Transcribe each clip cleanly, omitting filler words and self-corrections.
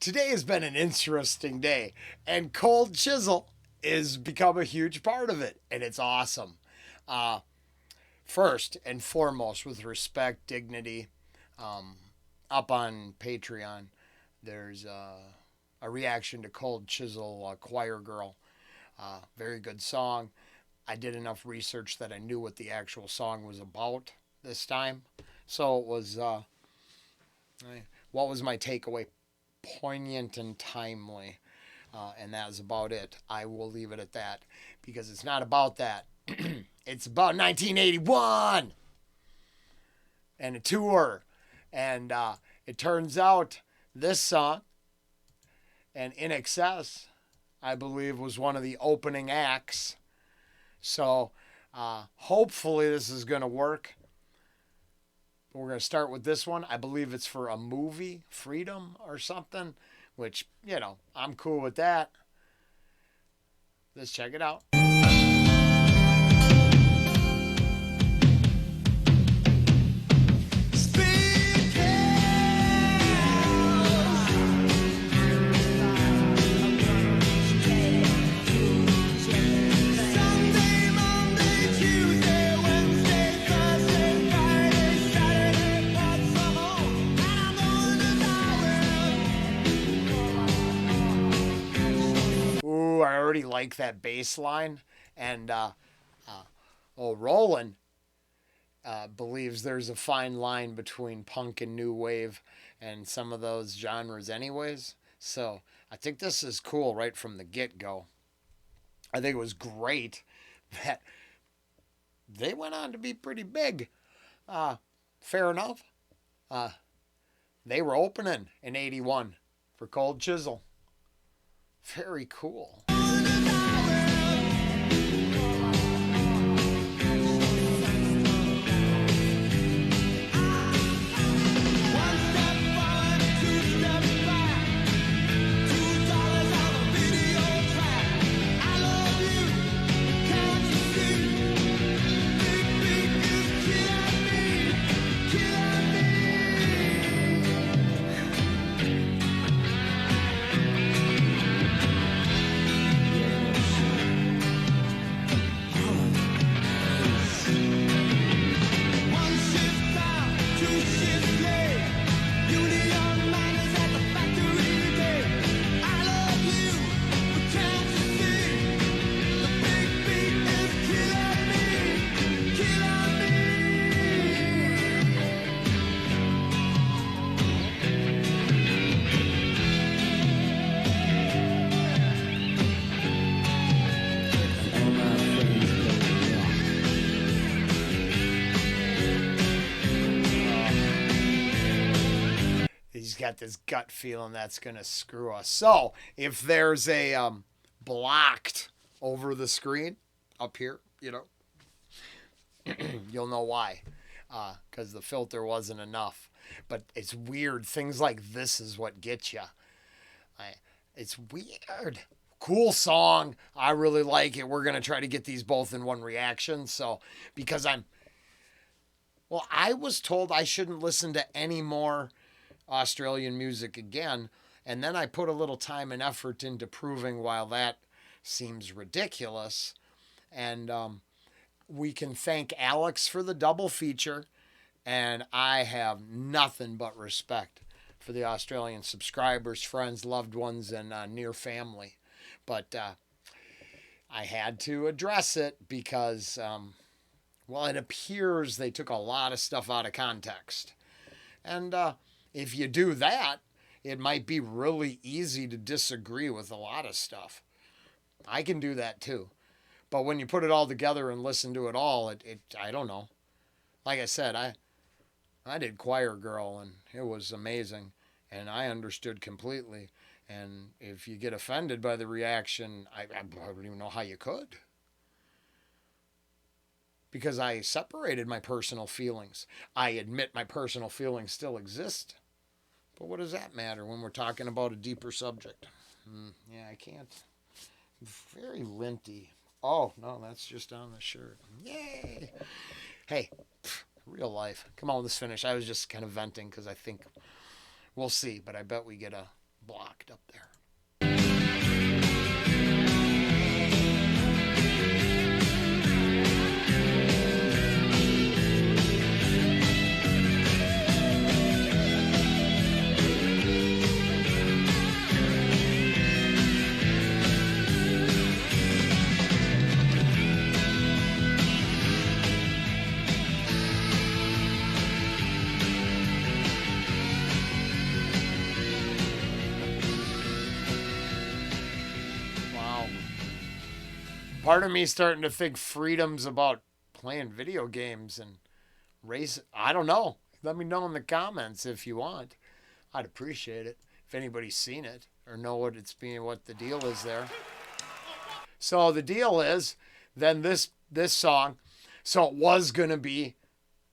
Today has been an interesting day, and Cold Chisel is become a huge part of it, and it's awesome. Uh, First and foremost, with respect, dignity, um, up on Patreon, there's a reaction to Cold Chisel, Choir Girl. Very good song. I did enough research that I knew what the actual song was about this time. So it was, what was my takeaway? Poignant and timely. And that was about it. I will leave it at that because it's not about that. It's about 1981 and a tour. And it turns out this song and In Excess, I believe, was one of the opening acts. So hopefully this is going to work. We're going to start with this one. I believe it's for a movie, Freedom or something, which, I'm cool with that. Let's check it out. I already like that bass line. And Rollen believes there's a fine line between punk and new wave and some of those genres anyways. So I think this is cool right from the get-go. I think it was great that they went on to be pretty big. Fair enough. They were opening in 81 for Cold Chisel. Very cool. He's got this gut feeling that's going to screw us. So if there's a blocked over the screen up here, you'll know why. Because the filter wasn't enough. But it's weird. Things like this is what gets you. It's weird. Cool song. I really like it. We're going to try to get these both in one reaction. So because I was told I shouldn't listen to any more Australian music again, and then I put a little time and effort into proving while that seems ridiculous. And we can thank Alex for the double feature, and I have nothing but respect for the Australian subscribers, friends, loved ones, and near family. But I had to address it because, it appears they took a lot of stuff out of context. And if you do that, it might be really easy to disagree with a lot of stuff. I can do that too. But when you put it all together and listen to it all, I don't know. Like I said, I did Choir Girl, and it was amazing, and I understood completely. And if you get offended by the reaction, I don't even know how you could. Because I separated my personal feelings. I admit my personal feelings still exist. But what does that matter when we're talking about a deeper subject? Yeah, I can't. Very linty. Oh, no, that's just on the shirt. Yay! Hey, real life. Come on, let's finish. I was just kind of venting because I think we'll see, but I bet we get a blocked up there. Part of me starting to think freedom's about playing video games and race. I don't know. Let me know in the comments if you want. I'd appreciate it if anybody's seen it or know what what the deal is there. So the deal is then this song. So it was gonna be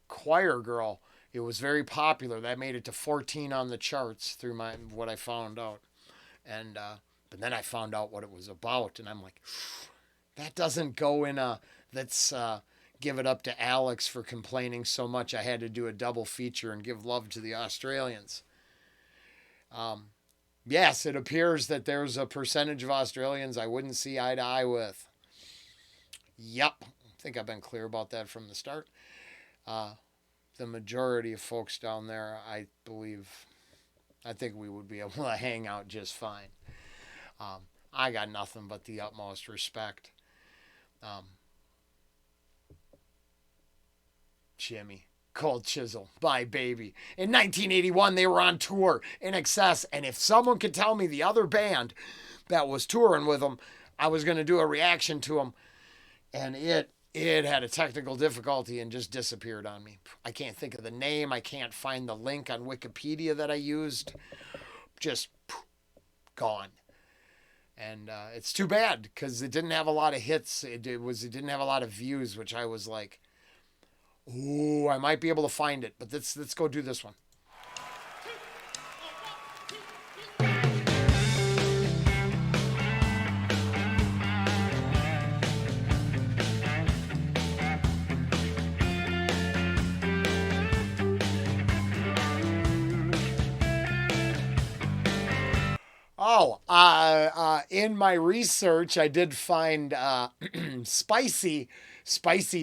Choir Girl. It was very popular. That made it to 14 on the charts through what I found out, and but then I found out what it was about, and I'm like. That doesn't go in let's give it up to Alex for complaining so much I had to do a double feature and give love to the Australians. Yes, it appears that there's a percentage of Australians I wouldn't see eye to eye with. Yep, I think I've been clear about that from the start. The majority of folks down there, I think we would be able to hang out just fine. I got nothing but the utmost respect. Jimmy, called Chisel, my baby. In 1981, they were on tour in excess, and if someone could tell me the other band that was touring with them, I was going to do a reaction to them, and it had a technical difficulty and just disappeared on me. I can't think of the name. I can't find the link on Wikipedia that I used. Just gone. And it's too bad because it didn't have a lot of hits. It didn't have a lot of views, which I was like, ooh, I might be able to find it. But let's go do this one. In my research, I did find spicy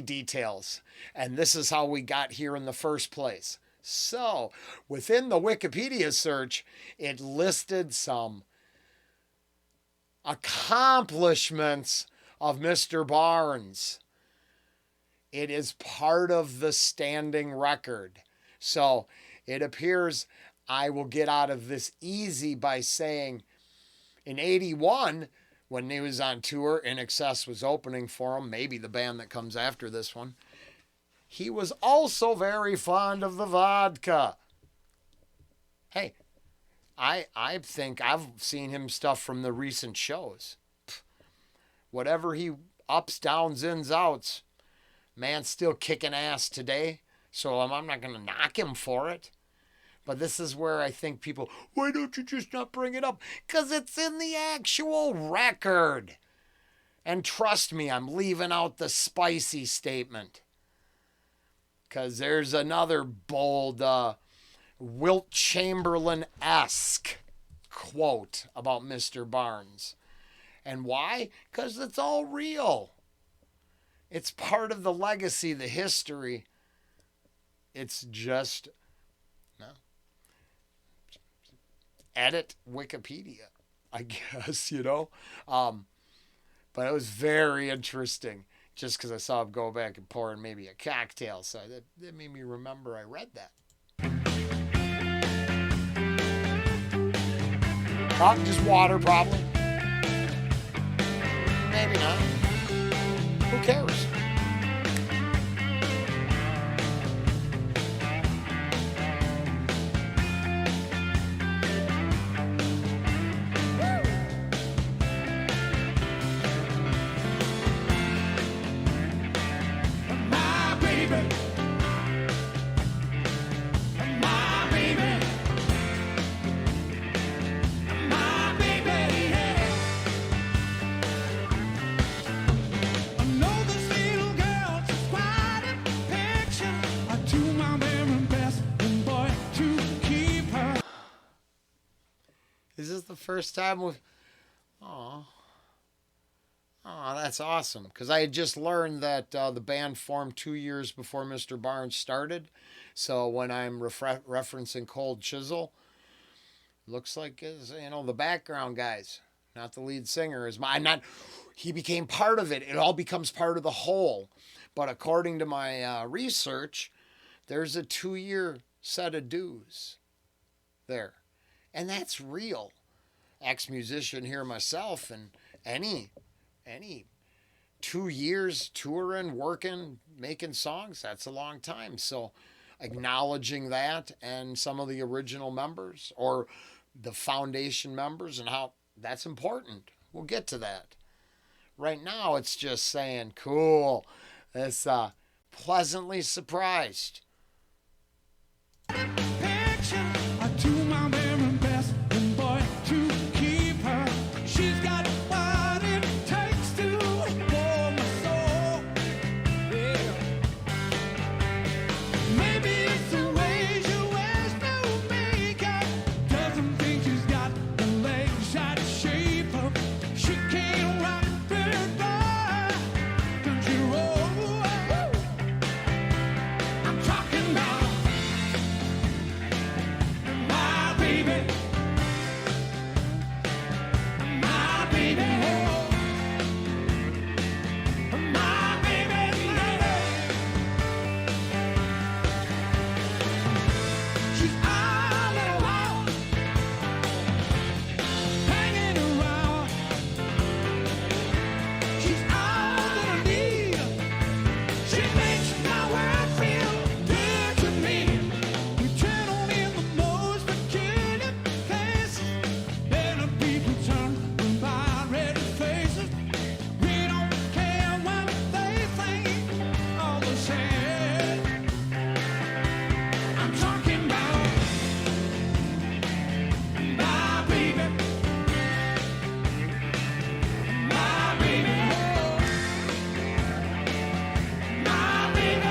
details. And this is how we got here in the first place. So, within the Wikipedia search, it listed some accomplishments of Mr. Barnes. It is part of the standing record. So, it appears I will get out of this easy by saying in 81, when he was on tour, In Excess was opening for him, maybe the band that comes after this one. He was also very fond of the vodka. Hey, I think I've seen him stuff from the recent shows. Whatever he ups, downs, ins, outs, man's still kicking ass today. So I'm not going to knock him for it. But this is where I think people, why don't you just not bring it up? Because it's in the actual record. And trust me, I'm leaving out the spicy statement. Because there's another bold Wilt Chamberlain-esque quote about Mr. Barnes. And why? Because it's all real. It's part of the legacy, the history. It's just... no. Edit Wikipedia, I guess, you know. But it was very interesting just because I saw him go back and pour in maybe a cocktail. So that made me remember I read that. Just water, probably. Maybe not. Who cares? I know this Is this the first time we? Oh, oh, that's awesome. Because I had just learned that the band formed 2 years before Mr. Barnes started. So when I'm referencing Cold Chisel, looks like is the background guys, not the lead singer. Is my I'm not. He became part of it. It all becomes part of the whole. But according to my research, there's a 2 year set of dues there, and that's real. Ex-musician here myself, and any 2 years touring, working, making songs, that's a long time. So acknowledging that and some of the original members or the foundation members and how that's important. We'll get to that. Right now it's just saying cool. It's pleasantly surprised. Picture, I do my very best, and boy, to keep her, she's got what it takes to warm my soul. Yeah. Maybe it's the way she wears no makeup. Doesn't think she's got the leg shot shape up. She can't rock goodbye. Country road. I'm talking about my baby, my baby, my baby, she's all around, hanging around. She's all that I need. She makes my world feel good to me. We turn on in the most peculiar places, and the people turn with my red faces. We don't care what they think, all the same. I'm talking about my baby, my baby, my baby.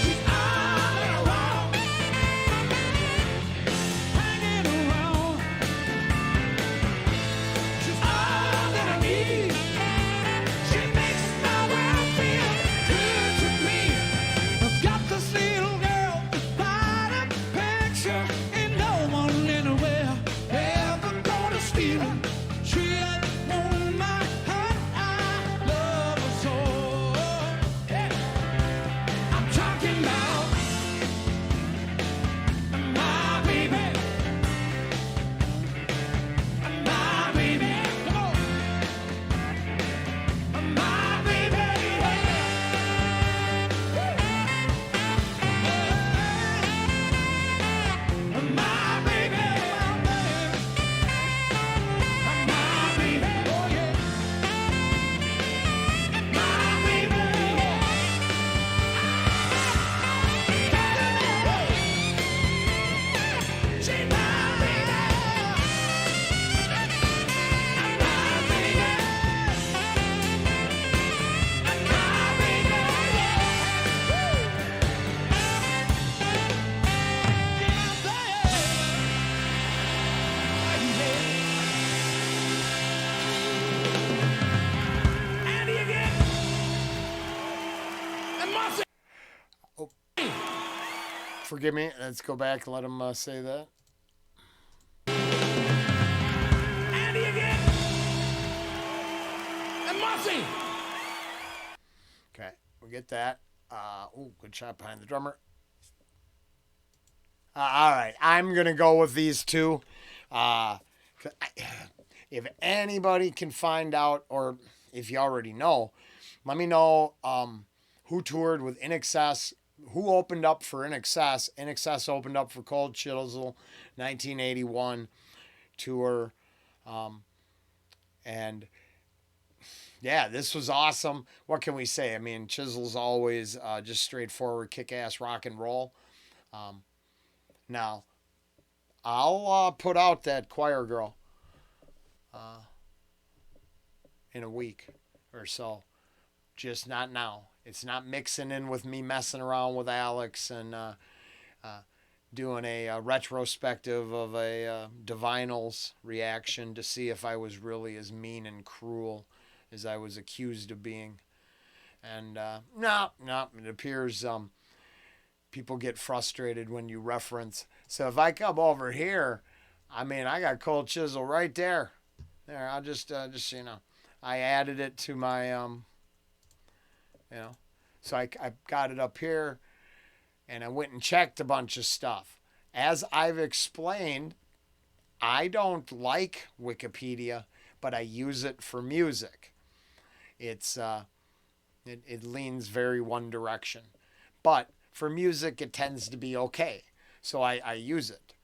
She's all around, hanging around. She's all that I need. She makes my world feel good to me. I've got this little girl beside a picture, and no one anywhere ever gonna steal her. She had won my heart. I love her so. Yeah. I'm talking about my baby, my baby, come on, my baby, my baby, my baby, oh yeah, my baby. She's my baby, my baby, my baby. Andy again, and Mossy. Oh, forgive me. Let's go back and let him say that. Andy again, and Mossy. Okay, we get that. Good shot behind the drummer. All right, I'm gonna go with these two. If anybody can find out, or if you already know, let me know who toured with In Excess who opened up for In Excess? In Excess opened up for Cold Chisel, 1981 tour, and yeah, this was awesome. What can we say? I mean, Chisel's always just straightforward, kick-ass rock and roll. Um, Now, I'll put out that Choir Girl uh, in a week or so. Just not now. It's not mixing in with me messing around with Alex and uh, doing a retrospective of a Divinals reaction to see if I was really as mean and cruel as I was accused of being. And no, no, it appears people get frustrated when you reference. So if I come over here, I mean, I got Cold Chisel right there. There, I'll just so you know, I added it to my you know, so I got it up here, and I went and checked a bunch of stuff. As I've explained, I don't like Wikipedia, but I use it for music. It's it leans very one direction, but for music it tends to be okay, so I use it.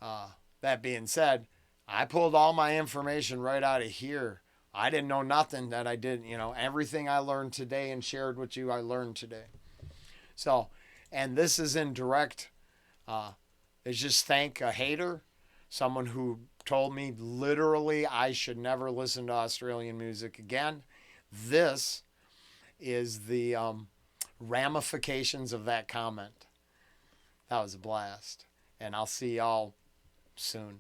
That being said, I pulled all my information right out of here. I didn't know nothing that I didn't, everything I learned today and shared with you, I learned today. So, and this is in direct, is just thank a hater, someone who told me literally I should never listen to Australian music again. This is the ramifications of that comment. That was a blast. And I'll see y'all soon.